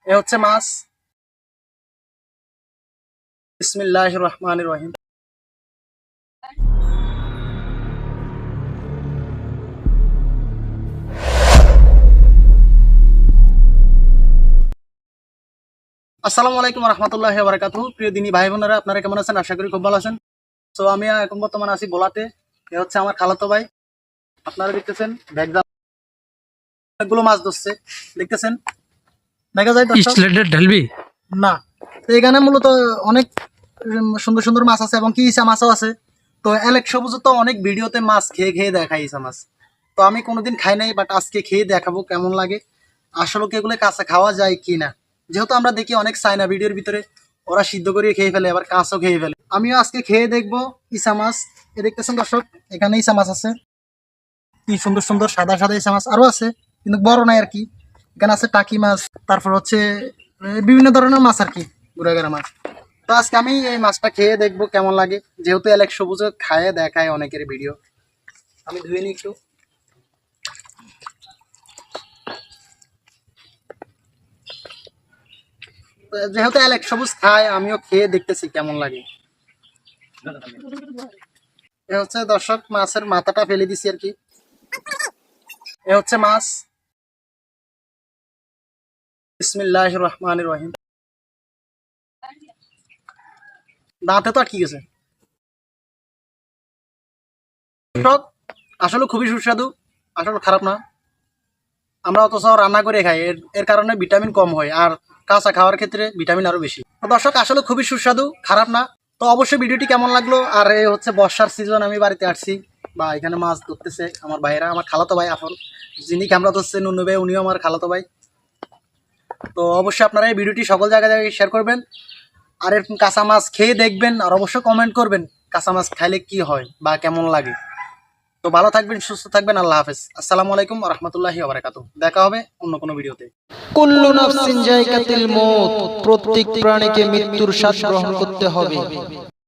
এ হচ্ছে মাছ। বিসমিল্লাহির রহমানির রহিম। আসসালামু আলাইকুম রহমতুল্লাহি ওয়া বারাকাতুহু। প্রিয় দিনী ভাই বোনেরা, আপনারা কেমন আছেন? আশা করি খুব ভালো আছেন। তো আমি এখন বর্তমানে আছি ভোলাতে। এ হচ্ছে আমার খালাতো ভাই। আপনারা দেখতেছেন ব্যাগজাল অনেকগুলো মাছ ধরছে, দেখতেছেন দেখা যায় ঢালবি না। তো এখানে মূলত অনেক সুন্দর সুন্দর মাছ আছে এবং কি ইসা মাছও আছে। তো অ্যালেক্স সবুজ তো অনেক ভিডিওতে মাছ খেয়ে খেয়ে দেখায় ইসা মাছ। তো আমি কোনোদিন খাই নাই, বাট আজকে খেয়ে দেখাবো কেমন লাগে, আসলে কি এগুলো কাঁচা খাওয়া যায় কি না। যেহেতু আমরা দেখি অনেক চায়না ভিডিওর ভিতরে ওরা সিদ্ধ করে খেয়ে ফেলে, আবার কাঁচাও খেয়ে ফেলে। আমিও আজকে খেয়ে দেখবো ইসা মাছ। এ দেখতেছেন দর্শক, এখানে ইসা মাছ আছে, কি সুন্দর সুন্দর সাদা সাদা ইসা মাছ আরো আছে, কিন্তু বড় নাই আর কি। এখানে আছে টাকি মাছ, তারপর হচ্ছে বিভিন্ন ধরনের মাছ আর কি, ঘুরাঘেরা মাছ। তো আজকে আমি এই মাছটা খেয়ে দেখবো কেমন লাগে, যেহেতু অ্যালেক্স সবুজ খায় দেখায় অনেকের ভিডিও। আমি ধুয়ে নিই একটু। যেহেতু অ্যালেক্স সবুজ খায়, আমিও খেয়ে দেখতেছি কেমন লাগে। এ হচ্ছে দর্শক মাছের মাথাটা ফেলে দিছি আর কি। এ হচ্ছে মাছ। বিসমিল্লাহির রহমানির রহিম। দাঁতে তো আটকে গেছে। আসলে খুবই সুস্বাদু, আসলে খারাপ না। আমরা অথচ রান্না করে খাই, এর কারণে ভিটামিন কম হয়, আর কাঁচা খাওয়ার ক্ষেত্রে ভিটামিন আরো বেশি। দর্শক আসলে খুবই সুস্বাদু, খারাপ না। তো অবশ্যই ভিডিওটি কেমন লাগলো। আর এই হচ্ছে বর্ষার সিজন, আমি বাড়িতে আসছি বা এখানে মাছ ধরতেছে আমার ভাইয়েরা, আমার খালাতো ভাই আপন, যিনি ক্যামেরা ধরছে নুনু ভাই, উনিও আমার খালাতো ভাই। তো অবশ্যই আপনারা এই ভিডিওটি সকল জায়গায় শেয়ার করবেন, আর এরকম কাঁচা মাছ খেয়ে দেখবেন, আর অবশ্যই কমেন্ট করবেন কাঁচা মাছ খাইলে কি হয় বা কেমন লাগে। তো ভালো থাকবেন, সুস্থ থাকবেন, আল্লাহ হাফেজ। আসসালামু আলাইকুম ওয়া রাহমাতুল্লাহি ওয়া বারাকাতুহু। দেখা হবে অন্য কোনো ভিডিওতে। কুল্লু নাফসিন যায়কাতুল মউত, প্রত্যেক প্রাণীকে মৃত্যুর স্বাদ গ্রহণ করতে হবে।